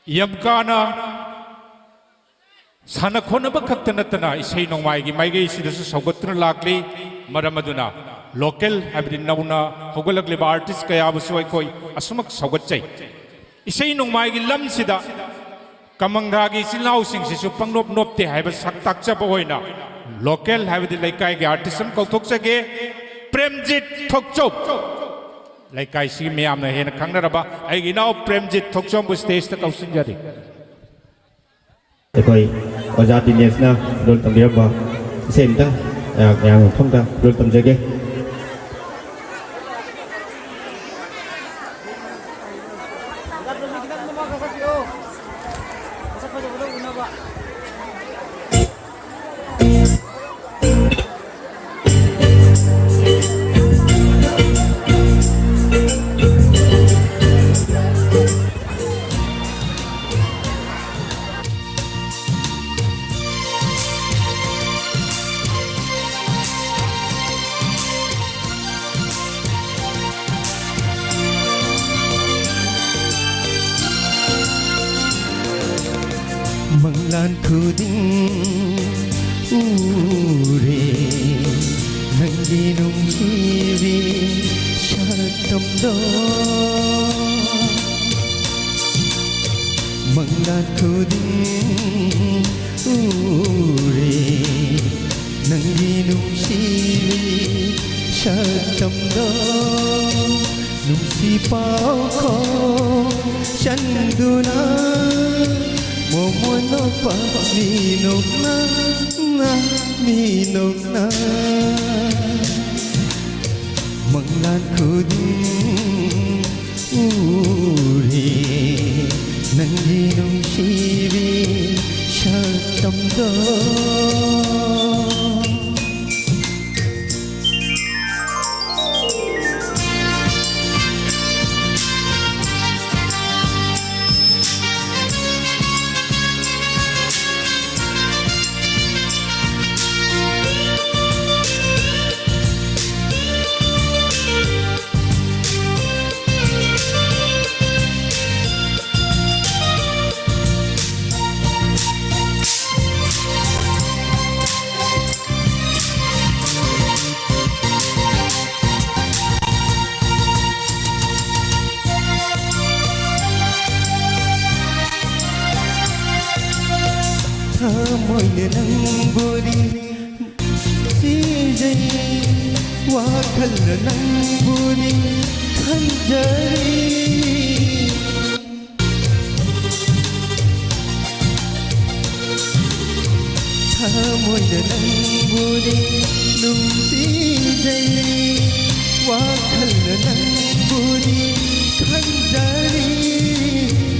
यमकाना साना खोनब खक्त नतना इसै नोंमाई की माइगे सिदसु सौगतुन लाकली मरम अदुना लोकल हाबदि नौना होगलकलिबा आर्टिस्ट कयाबसु अखोय असुमक सौगतचै इसै नोंमाई की लम सिदा कमंगा की सिलाउ सिंग सिसु पंगनोप नोपते हाइब सक्ताकचब होइना लोकल हाबदि लैकाई की आर्टिस्ट कौथोकचगे प्रेमजीत थोकचौ लैकाई सि मियाम न हेन खंगनरबा आइगी नाउ प्रेमजीत थोकचौ बु स्टेज त कौसिंजरी अखोय ओजा दिनेशना role तमबिरबा सेमता yang thongda rul tamjage Manglan kuding ure nanggi nung hiwi shatam do Manglan kuding ure nanggi nung hiwi shatam do nung si pao ko chanduna Momono pa minok na minok na Manglan kuding uri Nangginong siwi sa tamdo Moine nang buri si jai wakal nang buri khanjari moine nang buri nung si jai wakal nang buri khanjari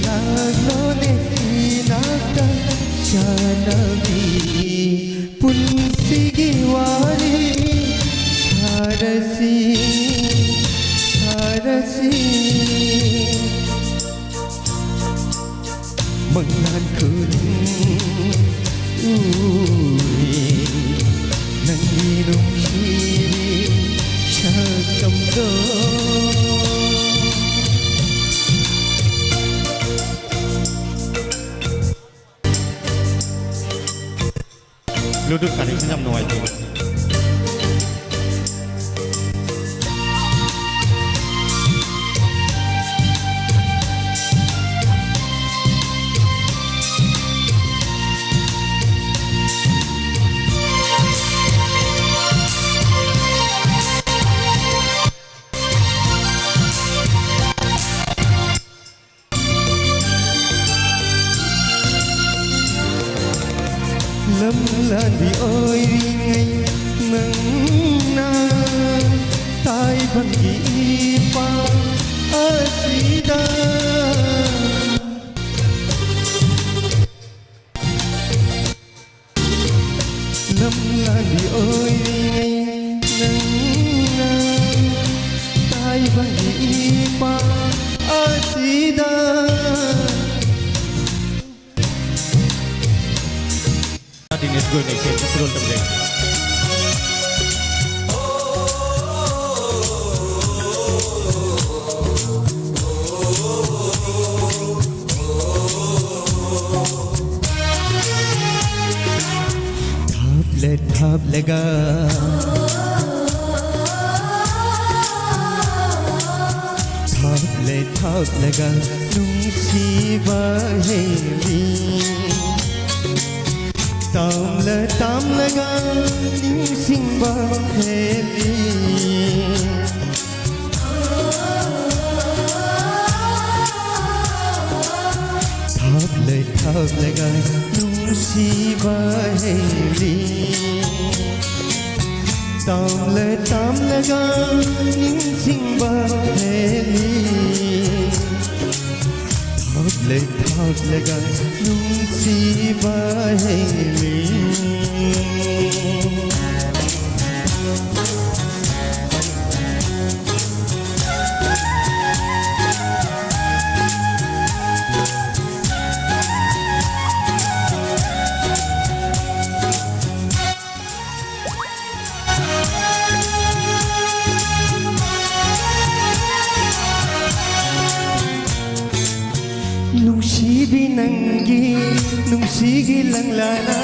lagno ne inaka Janavi punsigi wari sarasi sarasi Manglan kuding uri nangginong hiwi syakam do Ludut kali senyum noai tu. Lâm lan vì ơi ngày nắng na tai bằng gì pa asida Lâm lan vì ơi ngày nắng na tai bằng gì pa asida Dinesh gue nih saya turun tembleng. लगा थाप लगा नुंसीबा heli ताम लगा निंसिंबा heli थाप लगा नुंसीबा heli ताम लगा निंसिंबा heli थाप लगा नुंसीबा हेली नुंसीबी नंगी नुंसीगी लंगलाना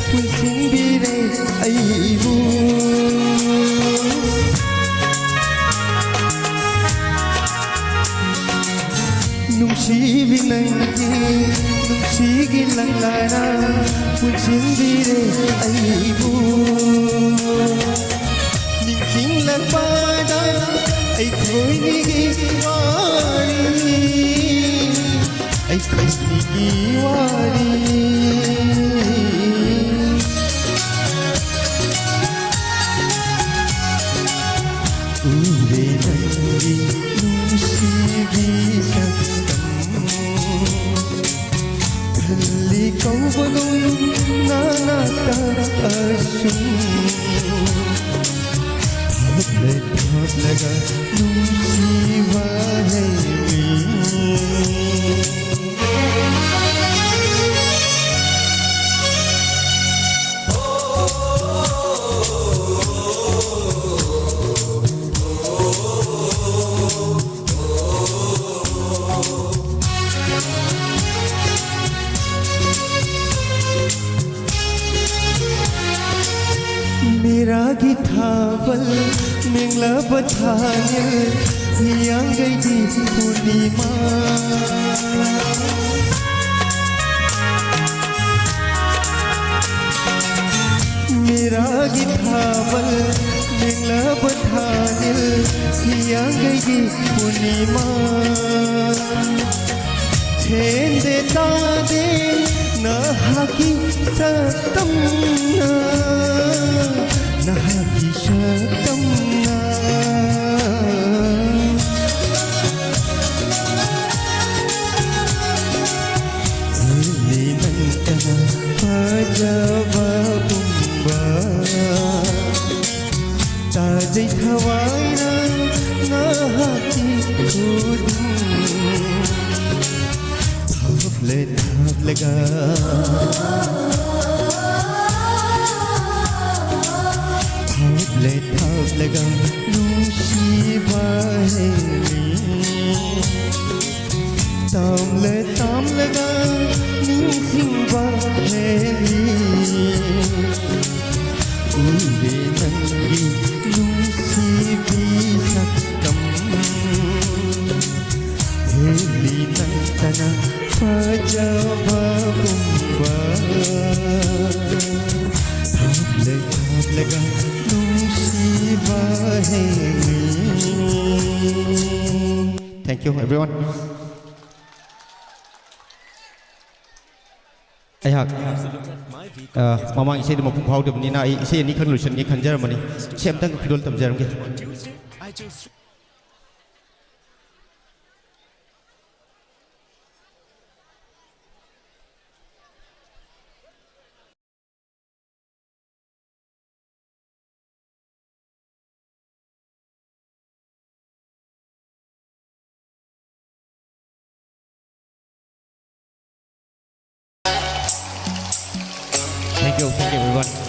पुंसिंबिरे अइबू नुंसीबी नंगी नुंसीगी लंगलाना पुंसिंबिरे अइबू निंसिंग लंगपादा अइखोइनिगी वारी I couldn't Ure nangi nusibi sakam Khalli kau bagong nana ta ashum Thap laga nusiba hai मेरा गिथावल मेंगला बथाने हियांग गई पूर्णिमा मेरा गिथावल मेंगला बथाने हियांग गई पूर्णिमा छेन देता दे न hockey सतम Nahaki shatamna Hili nantana pajaba bumba Tajai thawaina nahaki kudum Thap laga थाप लगा नुंसीबा हेली ताम लगा निंसिंबा हेली उरे नंगी नुंसीबी सकम हेली नंतना पजबा बुंबा थाप लगा Thank you everyone. Ayah, mama isi demo pungpau demo ni na isi ni kan lucian ni kan jaram ni. Siapa tang kidul tam jaram ke? Thank you everyone.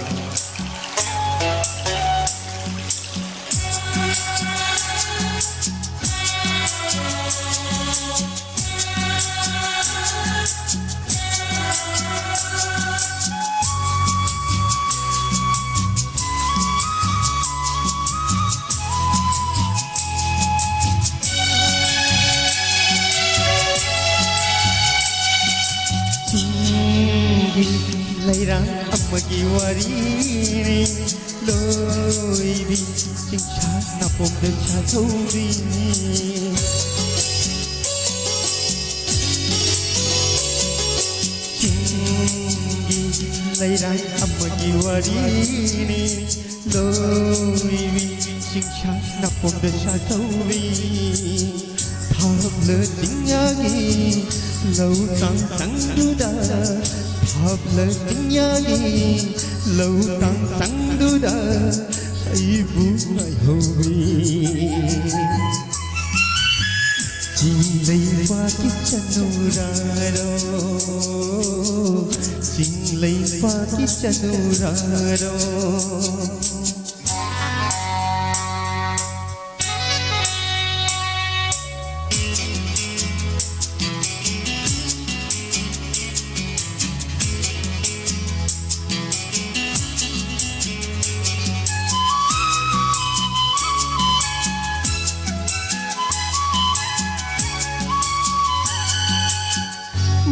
ꯂꯩꯔꯥꯡ ꯑꯃꯒꯤ ꯋꯥꯔꯤꯅꯤ ꯂꯣꯏꯕꯤ ꯆꯤꯡꯁꯥ ꯅꯥꯄꯣꯝꯗ ꯁꯥꯊꯧꯔꯤꯅꯤ ꯆꯤꯡꯒꯤ ꯂꯩꯔꯥꯡ ꯑꯃꯒꯤ ꯋꯥꯔꯤꯅꯤ ꯂꯣꯏꯕꯤ ꯆꯤꯡꯁꯥ ꯅꯥꯄꯣꯝꯗ ꯁꯥꯊꯧꯔꯤ ꯊꯥꯞꯂ ꯆꯤꯡꯌꯥꯒꯤ ꯂꯧ ꯇꯥꯡ ꯇꯪꯗꯨꯗ ꯊꯥꯞꯂ ꯆꯤꯡꯌꯥꯒꯤ ꯂꯧ ꯇꯥꯡ ꯇꯪꯗꯨꯗ ꯑꯩꯕꯨ ꯉꯥꯏꯍꯧꯋꯤ ꯆꯤꯡꯂꯩꯕꯥꯛꯀꯤ ꯆꯅꯨꯔꯥꯔꯣ ꯆꯤꯡꯂꯩꯕꯥꯛꯀꯤ ꯆꯅꯨꯔꯥꯔꯣ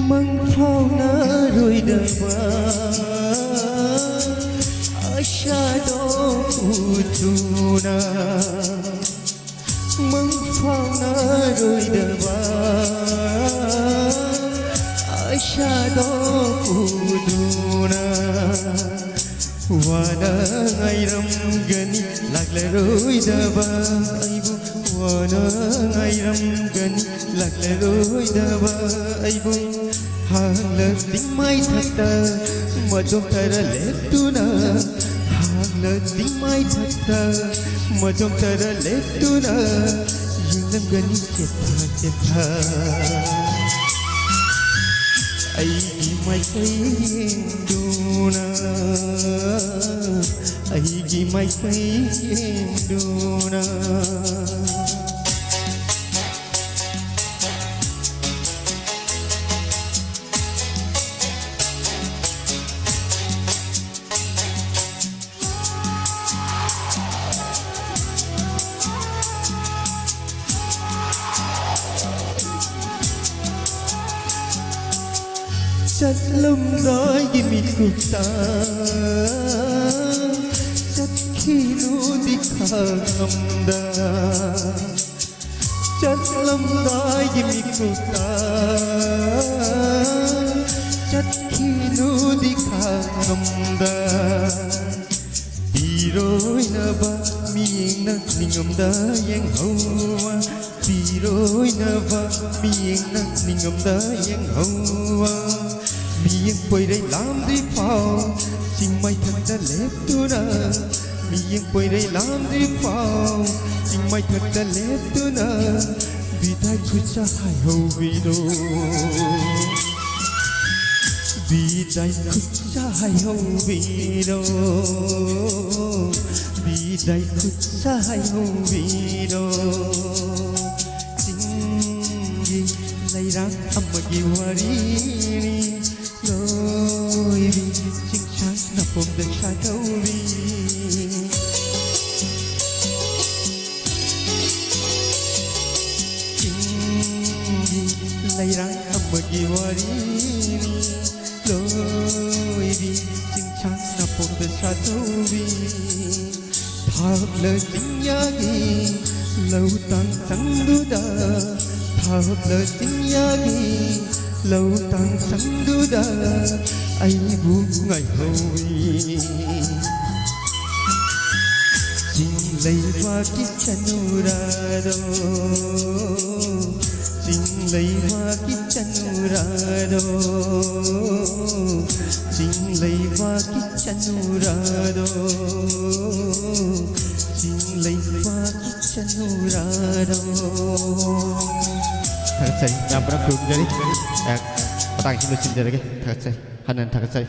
ꯃꯪꯐꯥꯎꯅꯔꯣꯏꯗꯕ ꯑꯁꯥꯗꯣ ꯎꯗꯨꯅ ꯃꯪꯐꯥꯎꯅꯔꯣꯏꯗꯕ ꯑꯁꯥꯗꯣ ꯎꯗꯨꯅ ꯋꯥꯅ ꯉꯥꯏꯔꯝꯒꯅꯤ ꯂꯥꯛꯂꯔꯣꯏꯗꯕ ꯑꯩꯕꯨ ꯋꯥꯅ ꯉꯥꯏꯔꯝꯒꯅꯤ ꯂꯥꯛꯂꯔꯣꯏꯗꯕ ꯑꯩꯕꯨ ꯍꯥꯡꯂꯛꯇꯤ ꯃꯥꯏꯊꯛꯇ ꯃꯗꯣꯝꯇꯔ ꯂꯦꯞꯇꯨꯅ ꯍꯥꯡꯂꯛꯇꯤ ꯃꯥꯏꯊꯛꯇ ꯃꯗꯣꯝꯇꯔ ꯂꯦꯞꯇꯨꯅ ꯌꯦꯡꯂꯝꯒꯅꯤ ꯆꯦꯠꯊ ꯆꯦꯠꯊ ꯑꯩꯒꯤ ꯃꯥꯏꯀꯩ ꯌꯦꯡꯗꯨꯅ ꯑꯩꯒꯤ ꯃꯥꯏꯀꯩ ꯌꯦꯡꯗꯨꯅ ꯆꯠꯂꯝꯗꯥꯏꯒꯤ ꯃꯤꯀꯨꯞꯇ ꯆꯠꯈꯤꯅꯨꯗꯤ ꯈꯪꯉꯝꯗ ꯆꯠꯂꯝꯗꯥꯏꯒꯤ ꯃꯤꯀꯨꯞꯇ ꯆꯠꯈꯤꯅꯨꯗꯤ ꯈꯪꯉꯝꯗ ꯄꯤꯔꯣꯏꯅꯕ ꯃꯤꯌꯦꯡꯅ ꯅꯤꯡꯉꯝꯗ ꯌꯦꯡꯍꯧꯋ ꯄꯤꯔꯣꯏꯅꯕ ꯃꯤꯌꯦꯡꯅ ꯅꯤꯡꯉꯝꯗ ꯌꯦꯡꯍꯧꯋ ꯃꯤꯌꯦꯡ ꯄꯣꯏꯔꯩ ꯂꯥꯝꯗ꯭ꯔꯤ ꯐꯥꯎ ꯆꯤꯡꯃꯩꯊꯛꯇ ꯂꯦꯞꯇꯨꯅ ꯃꯤꯌꯦꯡ ꯄꯣꯏꯔꯩ ꯂꯥꯝꯗ꯭ꯔꯤ ꯐꯥꯎ ꯆꯤꯡꯃꯩꯊꯛꯇ ꯂꯦꯞꯇꯨꯅ ꯕꯤꯗꯥꯏ ꯈꯨꯠꯁꯥ ꯍꯥꯏꯍꯧꯕꯤꯔꯣ 비다이 굿사하요비로 비다이 굿사하요비로 징기 라이랑 아마기 와리니 너이비 징찬 나쁨들 샤도비 징기 라이랑 아마기 와리니 लोईबी चिंचा नपोद शादोबी थाबल चिंयागी लौतां संदुदा थाबल चिंयागी लौतां संदुदा आईबु ngaihoi चिंलैवाकी चनुरारो चिंलैवाकी चनुरारो चिंलैवाकी चनुरारो चिंलैवाकी चनुरारो Thakasai, yang pernah belum jadi, patang kilo cinta lagi. Thakasai, Hanan Thakasai.